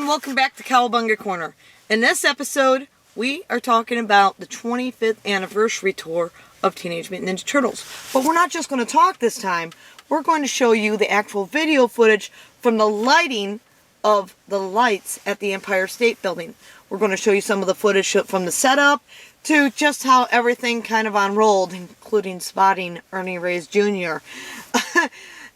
everyone, welcome back to Cowabunga Corner. In this episode, we are talking about the 25th anniversary tour of Teenage Mutant Ninja Turtles. But we're not just going to talk this time, we're going to show you the actual video footage from the lighting of the lights at the Empire State Building. We're going to show you some of the footage from the setup to just how everything kind of unrolled, including spotting Ernie Reyes Jr.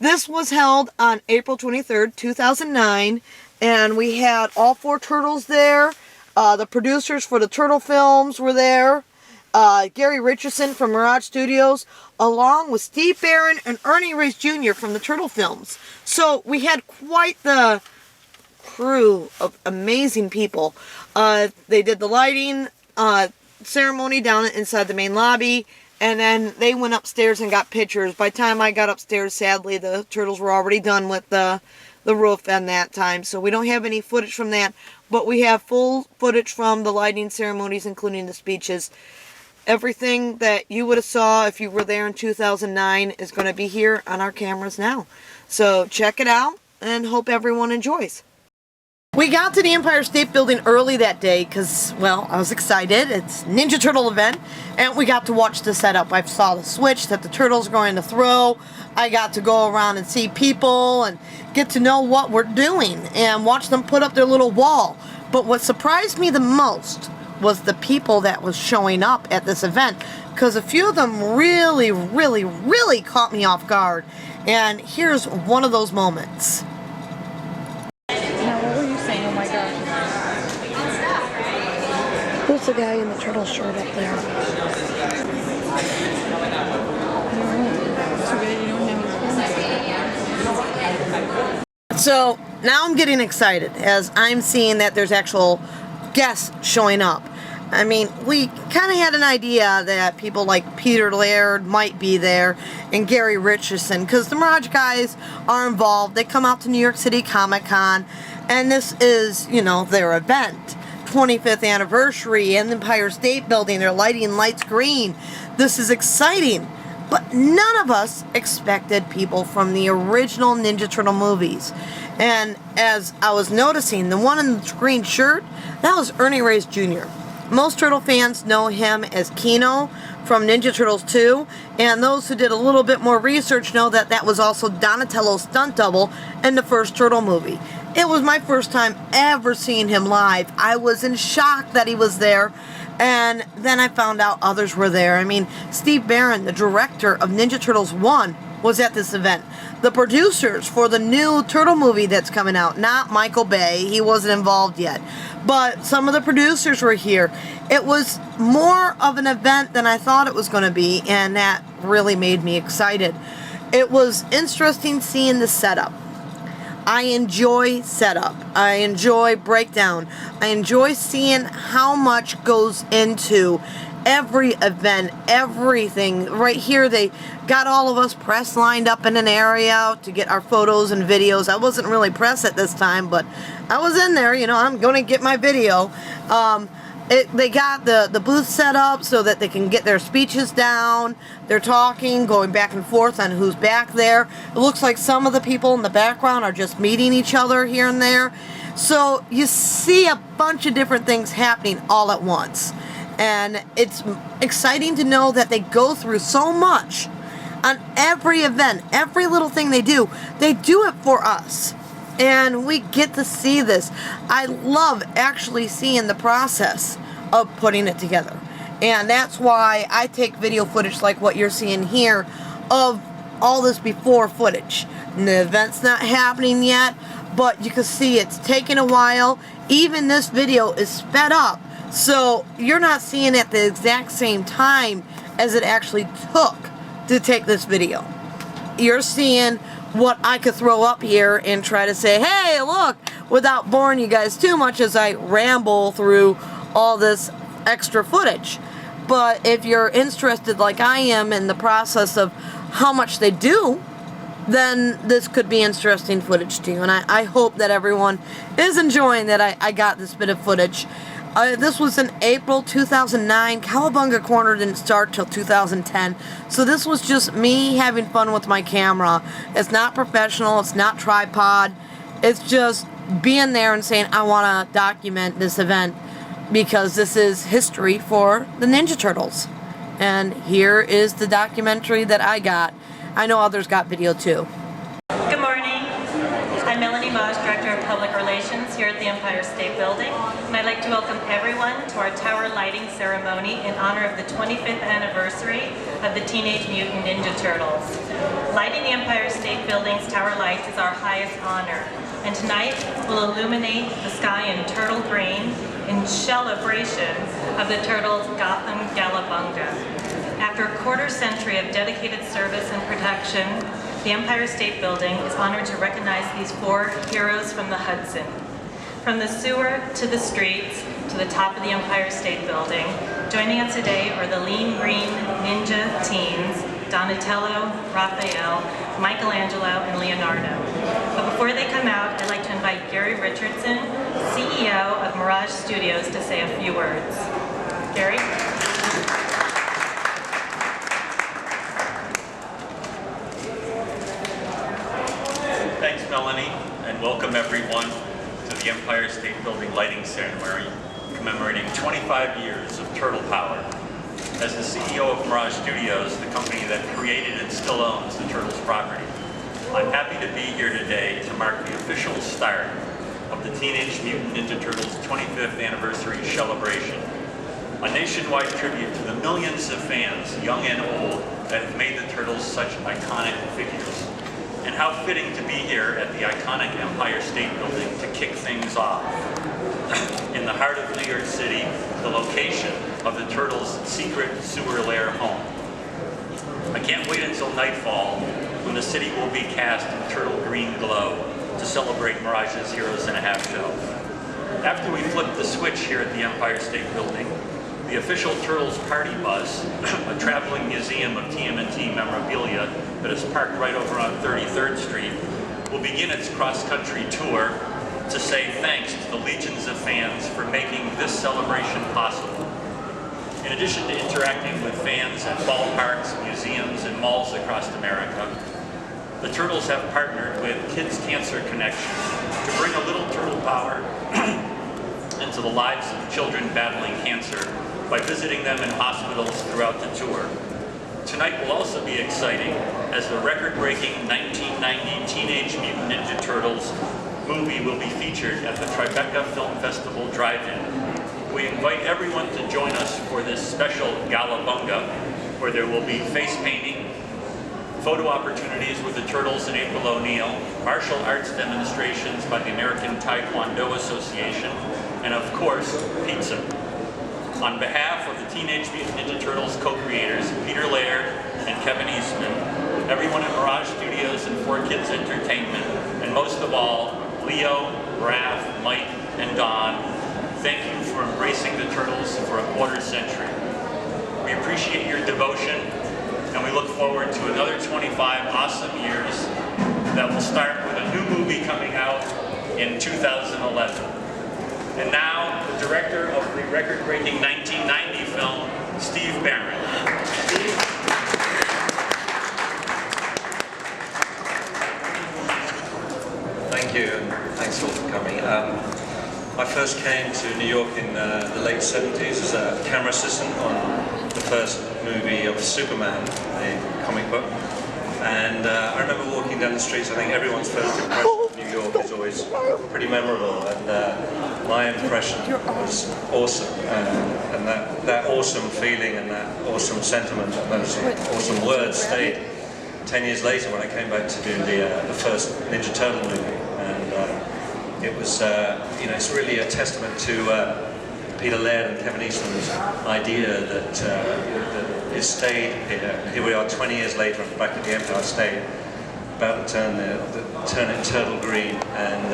This was held on April 23rd, 2009. And we had all four turtles there. The producers for the turtle films were there. Gary Richardson from Mirage Studios, along with Steve Barron and Ernie Reyes Jr. from the turtle films. So we had quite the crew of amazing people. They did the lighting ceremony down inside the main lobby. And then they went upstairs and got pictures. By the time I got upstairs, sadly, the turtles were already done with the roof at that time, so we don't have any footage from that, but we have full footage from the lighting ceremonies, including the speeches. Everything that you would have saw if you were there in 2009 is going to be here on our cameras now. So check it out and hope everyone enjoys. We got to the Empire State Building early that day because, well, I was excited. It's Ninja Turtle event, and we got to watch the setup. I saw the switch that the turtles are going to throw. I got to go around and see people and get to know what we're doing and watch them put up their little wall. But what surprised me the most was the people that was showing up at this event, because a few of them really caught me off guard. And here's one of those moments. Who's the guy in the turtle shirt up there? So now I'm getting excited as I'm seeing that there's actual guests showing up. I mean, we kind of had an idea that people like Peter Laird might be there and Gary Richardson, because the Mirage guys are involved. They come out to New York City Comic Con, and this is, you know, their event. 25th anniversary in the Empire State Building. They're lighting lights green. This is exciting. But none of us expected people from the original Ninja Turtle movies. And as I was noticing, the one in the green shirt, that was Ernie Reyes Jr. Most Turtle fans know him as Kino from Ninja Turtles 2, and those who did a little bit more research know that that was also Donatello's stunt double in the first Turtle movie. It was my first time ever seeing him live. I was in shock that he was there, and then I found out others were there. I mean, Steve Barron, the director of Ninja Turtles 1, was at this event. The producers for the new Turtle movie that's coming out, not Michael Bay, he wasn't involved yet, but some of the producers were here. It was more of an event than I thought it was going to be, and that really made me excited. It was interesting seeing the setup. I enjoy setup. I enjoy breakdown. I enjoy seeing how much goes into every event, everything. Right here, they got all of us press lined up in an area to get our photos and videos. I wasn't really press at this time, but I was in there. You know, I'm going to get my video. They got the booth set up so that they can get their speeches down. They're talking, going back and forth on who's back there. It looks like some of the people in the background are just meeting each other here and there. So you see a bunch of different things happening all at once. And it's exciting to know that they go through so much on every event, every little thing they do it for us. And we get to see this. I love actually seeing the process of putting it together. And that's why I take video footage like what you're seeing here of all this before footage. And the event's not happening yet, but you can see it's taking a while. Even this video is sped up, so you're not seeing it at the exact same time as it actually took to take this video. You're seeing what I could throw up here and try to say, hey, look, without boring you guys too much as I ramble through all this extra footage. But if you're interested like I am in the process of how much they do, then this could be interesting footage to you. And I hope that everyone is enjoying that I got this bit of footage. This was in April 2009. Cowabunga Corner didn't start till 2010. So this was just me having fun with my camera. It's not professional. It's not tripod. It's just being there and saying, I want to document this event because this is history for the Ninja Turtles. And here is the documentary that I got. I know others got video too. Good morning. I'm Melanie Maj, Director of Public Relations here at the Empire State Building, and I'd like to welcome everyone to our tower lighting ceremony in honor of the 25th anniversary of the Teenage Mutant Ninja Turtles. Lighting the Empire State Building's tower lights is our highest honor, and tonight we'll illuminate the sky in turtle green in celebration of the Turtles' Gotham Cowabunga. After a quarter century of dedicated service and protection, the Empire State Building is honored to recognize these four heroes from the Hudson. From the sewer to the streets to the top of the Empire State Building, joining us today are the Lean Green Ninja Teens, Donatello, Raphael, Michelangelo, and Leonardo. But before they come out, I'd like to invite Gary Richardson, CEO of Mirage Studios, to say a few words. Gary? Thanks, Melanie, and welcome everyone to the Empire State Building lighting ceremony commemorating 25 years of Turtle Power. As the CEO of Mirage Studios, the company that created and still owns the Turtles property, I'm happy to be here today to mark the official start of the Teenage Mutant Ninja Turtles 25th anniversary celebration, a nationwide tribute to the millions of fans, young and old, that have made the Turtles such iconic figures. And how fitting to be here at the iconic Empire State Building to kick things off. In the heart of New York City, the location of the Turtles' secret sewer lair home. I can't wait until nightfall when the city will be cast in turtle green glow to celebrate Mirage's Heroes in a Half show. After we flip the switch here at the Empire State Building, the official Turtles party bus, a traveling museum of TMNT memorabilia that is parked right over on 33rd Street, will begin its cross-country tour to say thanks to the legions of fans for making this celebration possible. In addition to interacting with fans at ballparks, museums, and malls across America, the Turtles have partnered with Kids Cancer Connection to bring a little turtle power into the lives of children battling cancer by visiting them in hospitals throughout the tour. Tonight will also be exciting as the record-breaking 1990 Teenage Mutant Ninja Turtles movie will be featured at the Tribeca Film Festival Drive-In. We invite everyone to join us for this special Cowabunga, where there will be face painting, photo opportunities with the Turtles and April O'Neil, martial arts demonstrations by the American Taekwondo Association, and of course, pizza. On behalf of the Teenage Mutant Ninja Turtles co-creators, Peter Laird and Kevin Eastman, everyone at Mirage Studios and 4Kids Entertainment, and most of all, Leo, Raph, Mike, and Don, thank you for embracing the Turtles for a quarter century. We appreciate your devotion, and we look forward to another 25 awesome years that will start with a new movie coming out in 2011. And now, the director of the record-breaking 1990 film, Steve Barron. Steve? Thank you, and thanks all for coming. I first came to New York in the late 70s as a camera assistant on the first movie of Superman, the comic book. And I remember walking down the streets. I think everyone's first impression of New York is always pretty memorable, and my impression was awesome. And that awesome feeling and that awesome sentiment and those awesome words stayed 10 years later when I came back to do the first Ninja Turtle movie. And it was, it's really a testament to Peter Laird and Kevin Eastman's idea that it stayed here. Here we are 20 years later back at the Empire State, about to turn it turtle green, and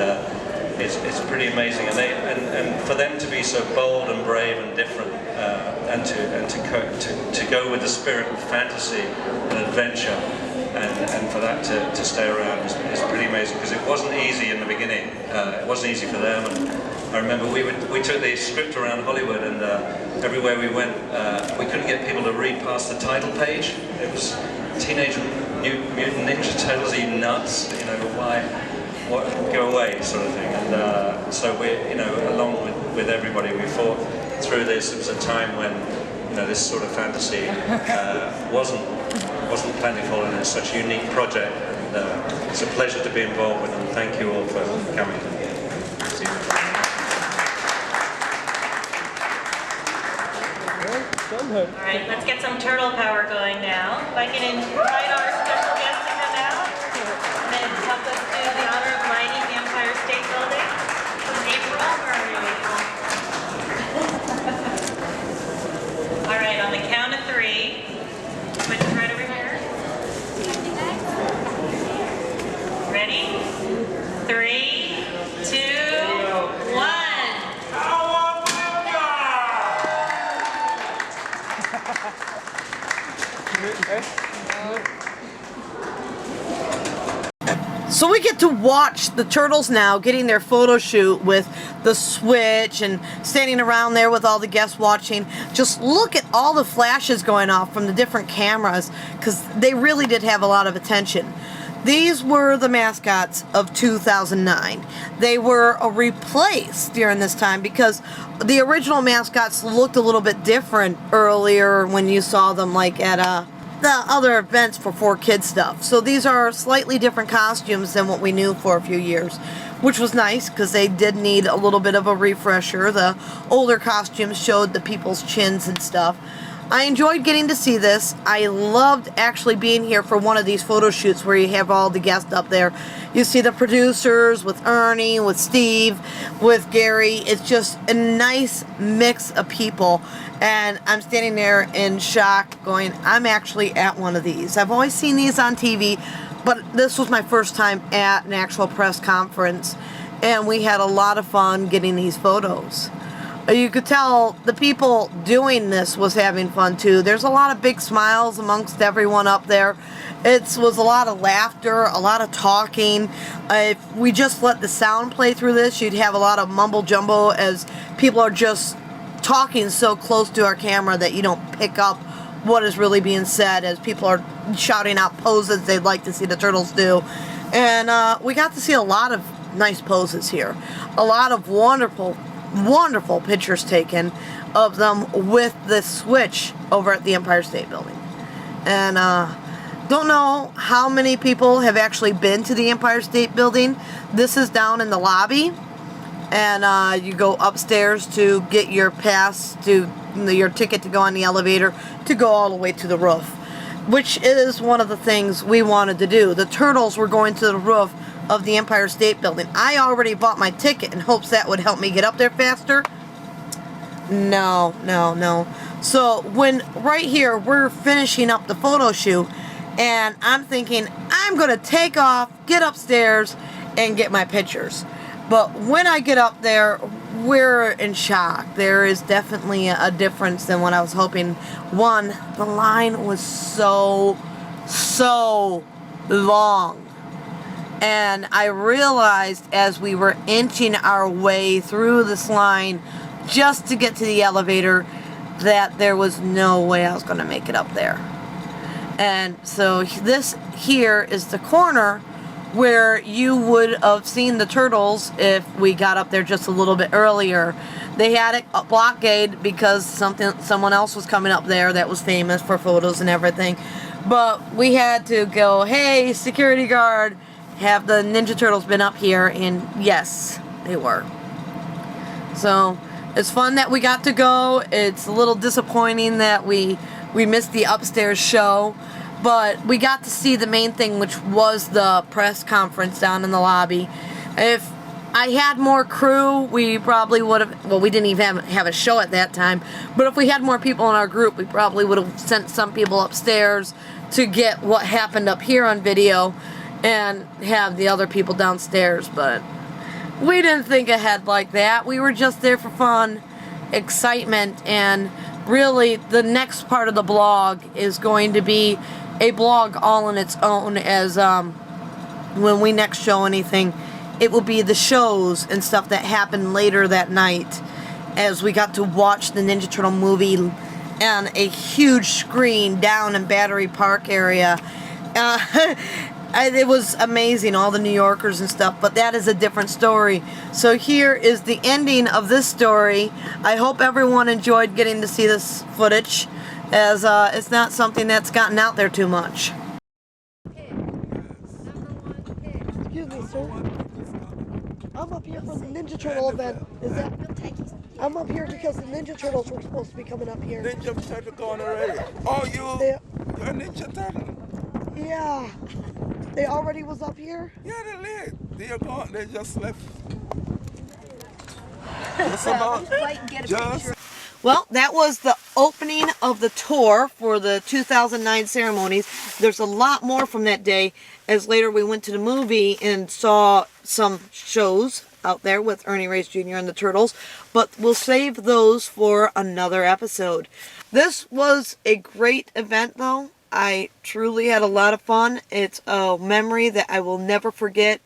it's pretty amazing. And for them to be so bold and brave and different, and to go with the spirit of fantasy and adventure, and for that to stay around is pretty amazing, because it wasn't easy in the beginning. It wasn't easy for them. And I remember we took the script around Hollywood, and everywhere we went, we couldn't get people to read past the title page. It was Teenage Mutant Ninja Turtles. Are you nuts? You know, why go away sort of thing. And so we, you know, along with everybody, we fought through this. It was a time when, you know, this sort of fantasy wasn't plentiful, and it's such a unique project. And it's a pleasure to be involved with them. Thank you all for coming. All right, let's get some turtle power going now. If I can invite our special guest to come out and help us do the honor of lighting the Empire State Building. April, where are you? All right, on the count of 3, which is right over here. Ready? 3, 2, 1. So we get to watch the turtles now getting their photo shoot with the switch and standing around there with all the guests watching. Just look at all the flashes going off from the different cameras, because they really did have a lot of attention. These were the mascots of 2009. They were replaced during this time because the original mascots looked a little bit different earlier when you saw them, like at the other events for 4Kids stuff. So these are slightly different costumes than what we knew for a few years, which was nice because they did need a little bit of a refresher. The older costumes showed the people's chins and stuff. I enjoyed getting to see this. I loved actually being here for one of these photo shoots where you have all the guests up there. You see the producers with Ernie, with Steve, with Gary. It's just a nice mix of people. And I'm standing there in shock going, I'm actually at one of these. I've always seen these on TV, but this was my first time at an actual press conference. And we had a lot of fun getting these photos. You could tell the people doing this was having fun too. There's a lot of big smiles amongst everyone up there. It was a lot of laughter, a lot of talking. If we just let the sound play through this, you'd have a lot of mumble jumbo as people are just talking so close to our camera that you don't pick up what is really being said as people are shouting out poses they'd like to see the turtles do. And we got to see a lot of nice poses here. A lot of wonderful pictures taken of them with the switch over at the Empire State Building. And don't know how many people have actually been to the Empire State Building. This is down in the lobby, and you go upstairs to get your pass, to your ticket to go on the elevator to go all the way to the roof, which is one of the things we wanted to do. The turtles were going to the roof of the Empire State Building. I already bought my ticket in hopes that would help me get up there faster. No. So when right here we're finishing up the photo shoot, and I'm thinking I'm gonna take off, get upstairs, and get my pictures. But when I get up there, we're in shock. There is definitely a difference than what I was hoping. One, the line was so long. And I realized as we were inching our way through this line just to get to the elevator that there was no way I was going to make it up there. And so this here is the corner where you would have seen the turtles if we got up there just a little bit earlier. They had it blockaded because someone else was coming up there that was famous for photos and everything. But we had to go, hey, security guard, have the Ninja Turtles been up here? And yes, they were. So it's fun that we got to go. It's a little disappointing that we missed the upstairs show, but we got to see the main thing, which was the press conference down in the lobby. If I had more crew, we probably would have, well, we didn't even have a show at that time, but if we had more people in our group, we probably would have sent some people upstairs to get what happened up here on video and have the other people downstairs. But we didn't think ahead like that. We were just there for fun, excitement, and really the next part of the blog is going to be a blog all on its own, as when we next show anything, it will be the shows and stuff that happened later that night as we got to watch the Ninja Turtle movie on a huge screen down in Battery Park area. it was amazing, all the New Yorkers and stuff, but that is a different story. So here is the ending of this story. I hope everyone enjoyed getting to see this footage, as it's not something that's gotten out there too much. Excuse me, sir. I'm up here for the Ninja Turtle event. I'm up here because the Ninja Turtles were supposed to be coming up here. Ninja Turtle gone already. Oh, you're a Ninja Turtle? Yeah. They already was up here? Yeah, they left. They're gone. They just left. Just about. Just. Well, that was the opening of the tour for the 2009 ceremonies. There's a lot more from that day, as later we went to the movie and saw some shows out there with Ernie Reyes Jr. and the Turtles, but we'll save those for another episode. This was a great event, though. I truly had a lot of fun. It's a memory that I will never forget,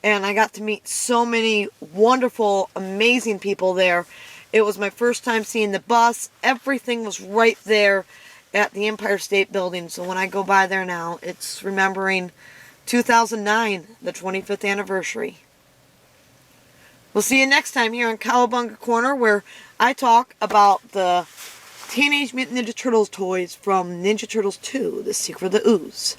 and I got to meet so many wonderful, amazing people there. It was my first time seeing the bus. Everything was right there at the Empire State Building. So when I go by there now, it's remembering 2009, the 25th anniversary. We'll see you next time here on Cowabunga Corner, where I talk about the Teenage Mutant Ninja Turtles toys from Ninja Turtles 2, The Secret of the Ooze.